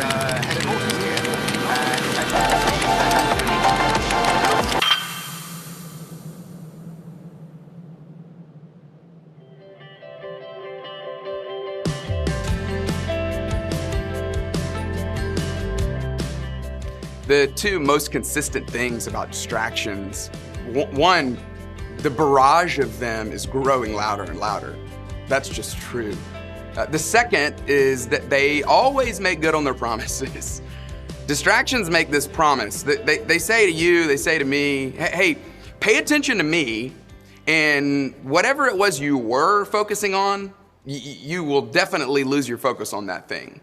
had an autism here. The two most consistent things about distractions, one, the barrage of them is growing louder and louder. That's just true. The second is that they always make good on their promises. Distractions make this promise. They say to you, they say to me, hey, pay attention to me, and whatever it was you were focusing on, you will definitely lose your focus on that thing.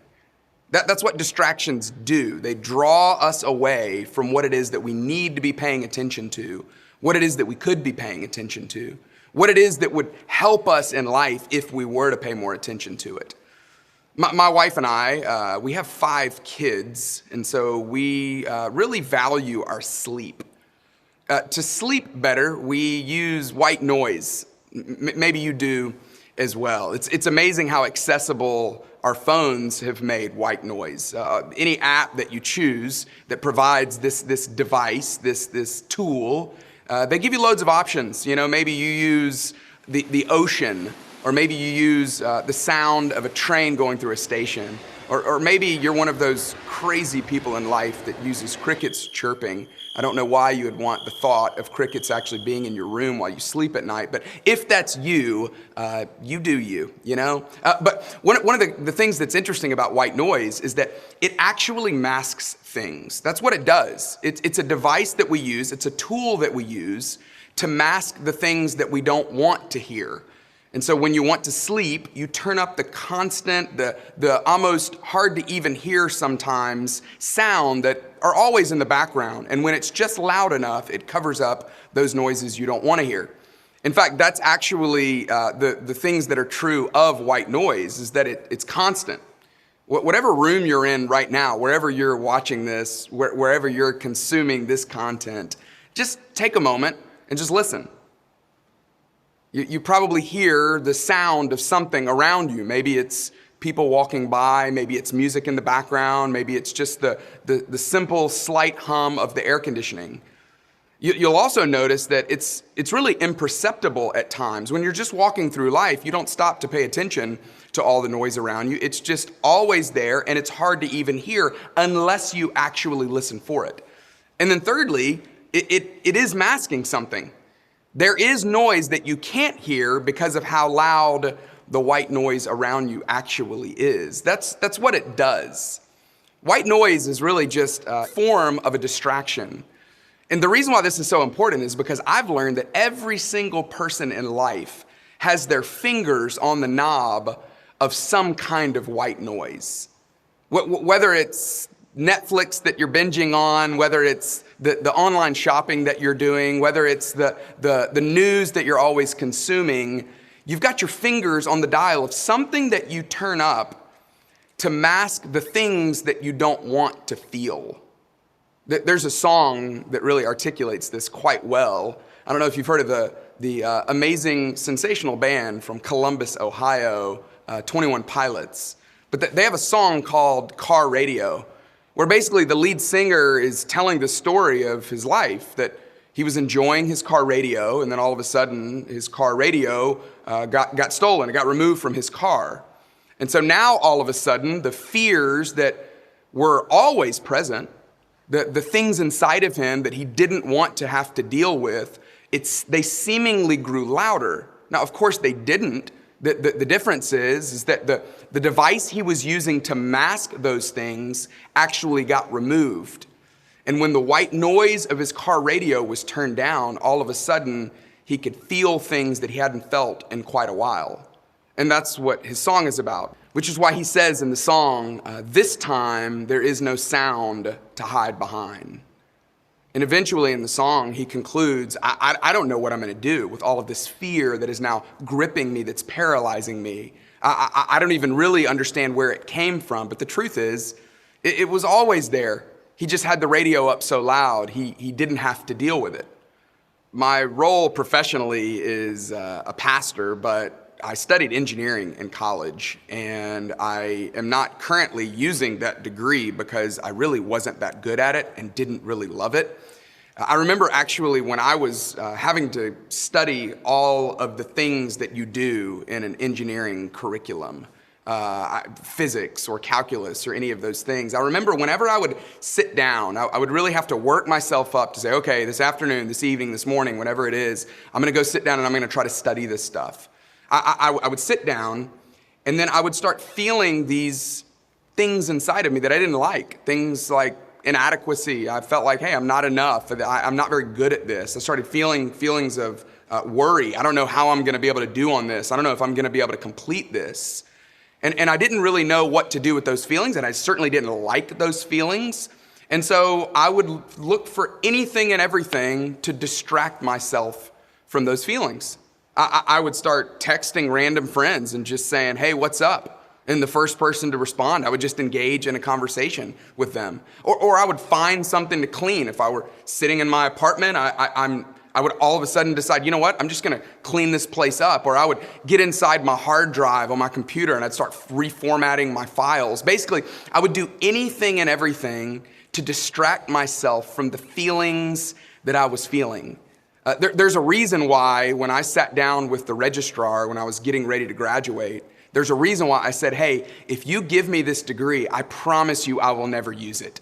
That's what distractions do. They draw us away from what it is that we need to be paying attention to, what it is that we could be paying attention to, what it is that would help us in life if we were to pay more attention to it. My wife and I, we have 5 kids, and so we really value our sleep. To sleep better, we use white noise. Maybe you do as well. It's amazing how accessible our phones have made white noise. Any app that you choose that provides this device, this tool, they give you loads of options. You know, maybe you use the ocean, or maybe you use the sound of a train going through a station, or maybe you're one of those crazy people in life that uses crickets chirping. I don't know why you would want the thought of crickets actually being in your room while you sleep at night, but if that's you, you do you know? But one of the things that's interesting about white noise is that it actually masks things. That's what it does. It's a device that we use, it's a tool that we use to mask the things that we don't want to hear. And so when you want to sleep, you turn up the constant, the almost hard to even hear sometimes sound that are always in the background. And when it's just loud enough, it covers up those noises you don't want to hear. In fact, that's actually the things that are true of white noise, is that it's constant. Whatever room you're in right now, wherever you're watching this, wherever you're consuming this content, just take a moment and just listen. You probably hear the sound of something around you. Maybe it's people walking by, maybe it's music in the background, maybe it's just the simple slight hum of the air conditioning. You'll also notice that it's really imperceptible at times. When you're just walking through life, you don't stop to pay attention to all the noise around you. It's just always there, and it's hard to even hear unless you actually listen for it. And then thirdly, it is masking something. There is noise that you can't hear because of how loud the white noise around you actually is. That's what it does. White noise is really just a form of a distraction. And the reason why this is so important is because I've learned that every single person in life has their fingers on the knob of some kind of white noise. Whether it's Netflix that you're binging on, whether it's the online shopping that you're doing, whether it's the news that you're always consuming, you've got your fingers on the dial of something that you turn up to mask the things that you don't want to feel. There's a song that really articulates this quite well. I don't know if you've heard of the amazing, sensational band from Columbus, Ohio, 21 Pilots. But they have a song called Car Radio, where basically the lead singer is telling the story of his life, that he was enjoying his car radio, and then all of a sudden his car radio got stolen. It got removed from his car. And so now all of a sudden the fears that were always present, the things inside of him that he didn't want to have to deal with, they seemingly grew louder. Now, of course they didn't. The difference is that the device he was using to mask those things actually got removed. And when the white noise of his car radio was turned down, all of a sudden he could feel things that he hadn't felt in quite a while. And that's what his song is about, which is why he says in the song, this time there is no sound to hide behind. And eventually in the song, he concludes, I don't know what I'm going to do with all of this fear that is now gripping me, that's paralyzing me. I don't even really understand where it came from. But the truth is, it was always there. He just had the radio up so loud, he didn't have to deal with it. My role professionally is a pastor, but I studied engineering in college, and I am not currently using that degree because I really wasn't that good at it and didn't really love it. I remember actually when I was having to study all of the things that you do in an engineering curriculum, physics or calculus or any of those things. I remember whenever I would sit down, I would really have to work myself up to say, okay, this afternoon, this evening, this morning, whatever it is, I'm gonna go sit down and I'm gonna try to study this stuff. I would sit down and then I would start feeling these things inside of me that I didn't like. Things like inadequacy. I felt like, hey, I'm not enough. I'm not very good at this. I started feeling feelings of worry. I don't know how I'm gonna be able to do on this. I don't know if I'm gonna be able to complete this. And I didn't really know what to do with those feelings, and I certainly didn't like those feelings. And so I would look for anything and everything to distract myself from those feelings. I would start texting random friends and just saying, hey, what's up? And the first person to respond, I would just engage in a conversation with them. Or I would find something to clean. If I were sitting in my apartment, I would all of a sudden decide, you know what, I'm just gonna clean this place up. Or I would get inside my hard drive on my computer and I'd start reformatting my files. Basically, I would do anything and everything to distract myself from the feelings that I was feeling. There's a reason why when I sat down with the registrar when I was getting ready to graduate, there's a reason why I said, hey, if you give me this degree, I promise you I will never use it.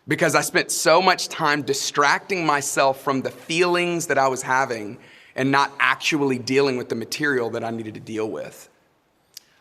Because I spent so much time distracting myself from the feelings that I was having and not actually dealing with the material that I needed to deal with.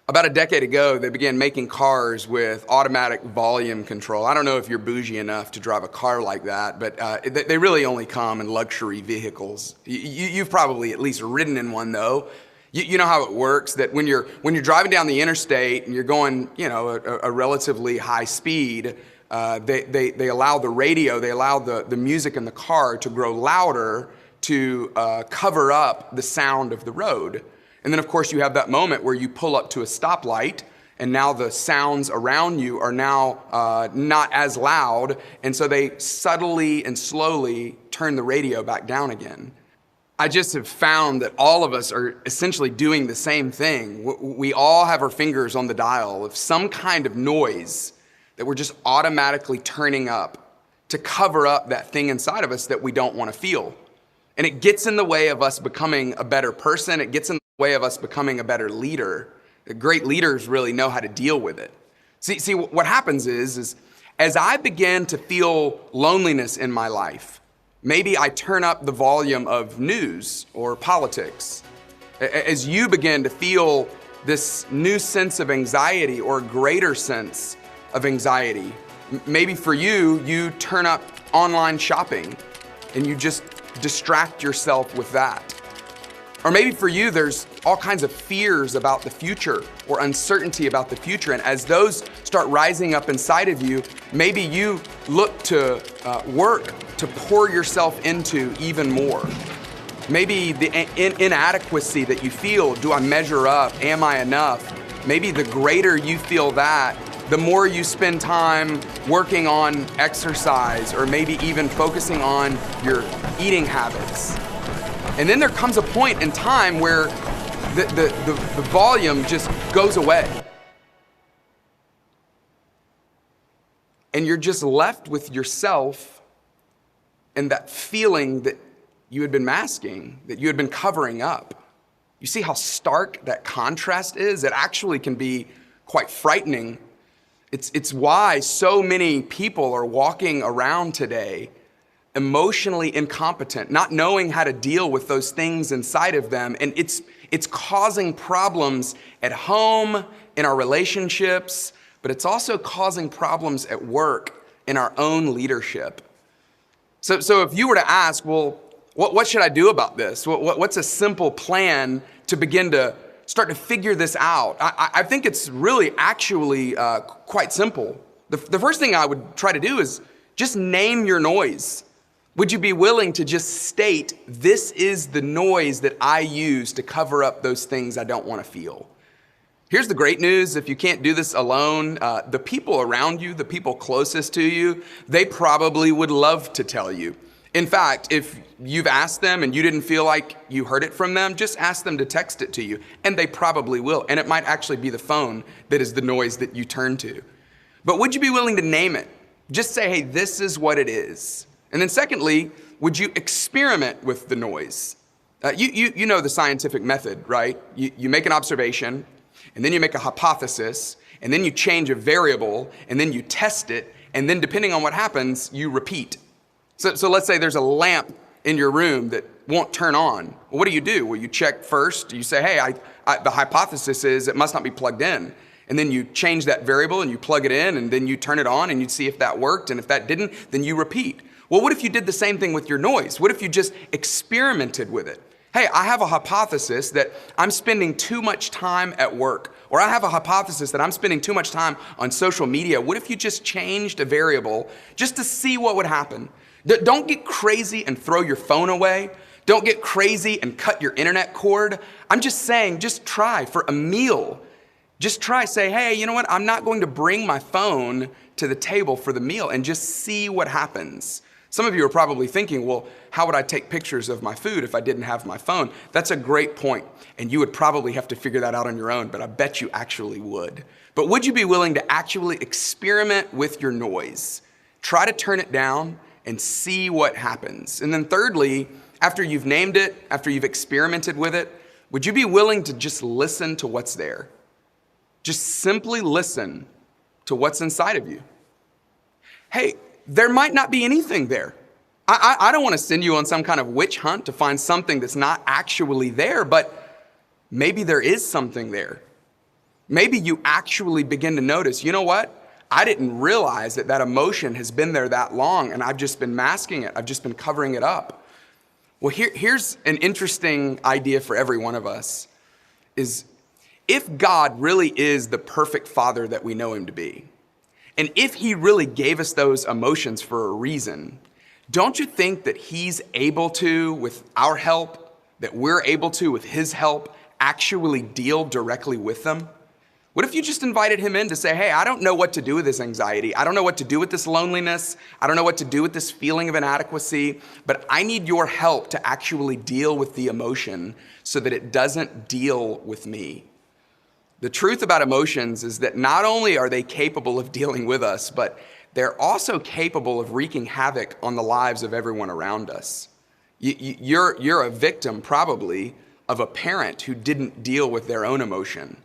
About a decade ago, they began making cars with automatic volume control. I don't know if you're bougie enough to drive a car like that, but they really only come in luxury vehicles. You've probably at least ridden in one though. You know how it works, that when you're driving down the interstate and you're going, a relatively high speed, they allow the radio, they allow the music in the car to grow louder to cover up the sound of the road. And then of course you have that moment where you pull up to a stoplight and now the sounds around you are now not as loud, and so they subtly and slowly turn the radio back down again. I just have found that all of us are essentially doing the same thing. We all have our fingers on the dial of some kind of noise that we're just automatically turning up to cover up that thing inside of us that we don't want to feel. And it gets in the way of us becoming a better person. It gets in the way of us becoming a better leader. The great leaders really know how to deal with it. See, what happens is as I began to feel loneliness in my life, maybe I turn up the volume of news or politics. As you begin to feel this new sense of anxiety or greater sense of anxiety, maybe for you, you turn up online shopping and you just distract yourself with that. Or maybe for you, there's all kinds of fears about the future or uncertainty about the future. And as those start rising up inside of you, maybe you look to work to pour yourself into even more. Maybe the inadequacy that you feel, do I measure up? Am I enough? Maybe the greater you feel that, the more you spend time working on exercise or maybe even focusing on your eating habits. And then there comes a point in time where the volume just goes away. And you're just left with yourself and that feeling that you had been masking, that you had been covering up. You see how stark that contrast is? It actually can be quite frightening. It's why so many people are walking around today emotionally incompetent, not knowing how to deal with those things inside of them. And it's causing problems at home, in our relationships, but it's also causing problems at work, in our own leadership. So if you were to ask, well, what should I do about this? What's a simple plan to begin to start to figure this out? I think it's really actually quite simple. The first thing I would try to do is just name your noise. Would you be willing to just state, this is the noise that I use to cover up those things I don't want to feel? Here's the great news. If you can't do this alone, the people around you, the people closest to you, they probably would love to tell you. In fact, if you've asked them and you didn't feel like you heard it from them, just ask them to text it to you, and they probably will. And it might actually be the phone that is the noise that you turn to. But would you be willing to name it? Just say, hey, this is what it is. And then secondly, would you experiment with the noise? You know the scientific method, right? You make an observation, and then you make a hypothesis, and then you change a variable, and then you test it, and then depending on what happens, you repeat. So let's say there's a lamp in your room that won't turn on. Well, what do? Well, you check first. You say, hey, the hypothesis is it must not be plugged in. And then you change that variable and you plug it in, and then you turn it on and you see if that worked. And if that didn't, then you repeat. Well, what if you did the same thing with your noise? What if you just experimented with it? Hey, I have a hypothesis that I'm spending too much time at work, or I have a hypothesis that I'm spending too much time on social media. What if you just changed a variable just to see what would happen? Don't get crazy and throw your phone away. Don't get crazy and cut your internet cord. I'm just saying, just try for a meal. Just try, say, hey, you know what? I'm not going to bring my phone to the table for the meal, and just see what happens. Some of you are probably thinking, well, how would I take pictures of my food if I didn't have my phone? That's a great point, and you would probably have to figure that out on your own, but I bet you actually would. But would you be willing to actually experiment with your noise? Try to turn it down and see what happens. And then thirdly, after you've named it, after you've experimented with it, would you be willing to just listen to what's there? Just simply listen to what's inside of you. Hey, there might not be anything there. I don't want to send you on some kind of witch hunt to find something that's not actually there, but maybe there is something there. Maybe you actually begin to notice, you know what? I didn't realize that emotion has been there that long, and I've just been masking it. I've just been covering it up. Well, here's an interesting idea for every one of us, is if God really is the perfect Father that we know him to be, and if he really gave us those emotions for a reason, don't you think that he's able to, with our help, that we're able to, with his help, actually deal directly with them? What if you just invited him in to say, hey, I don't know what to do with this anxiety. I don't know what to do with this loneliness. I don't know what to do with this feeling of inadequacy, but I need your help to actually deal with the emotion so that it doesn't deal with me. The truth about emotions is that not only are they capable of dealing with us, but they're also capable of wreaking havoc on the lives of everyone around us. You're a victim, probably, of a parent who didn't deal with their own emotion.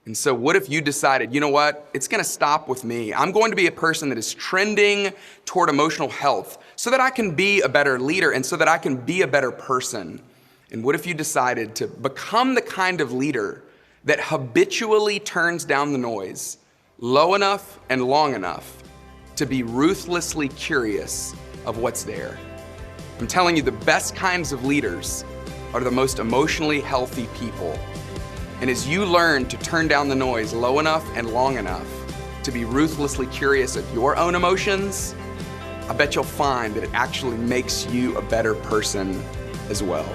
And so what if you decided, you know what, it's going to stop with me. I'm going to be a person that is trending toward emotional health so that I can be a better leader and so that I can be a better person. And what if you decided to become the kind of leader that habitually turns down the noise low enough and long enough to be ruthlessly curious of what's there? I'm telling you, the best kinds of leaders are the most emotionally healthy people. And as you learn to turn down the noise low enough and long enough to be ruthlessly curious of your own emotions, I bet you'll find that it actually makes you a better person as well.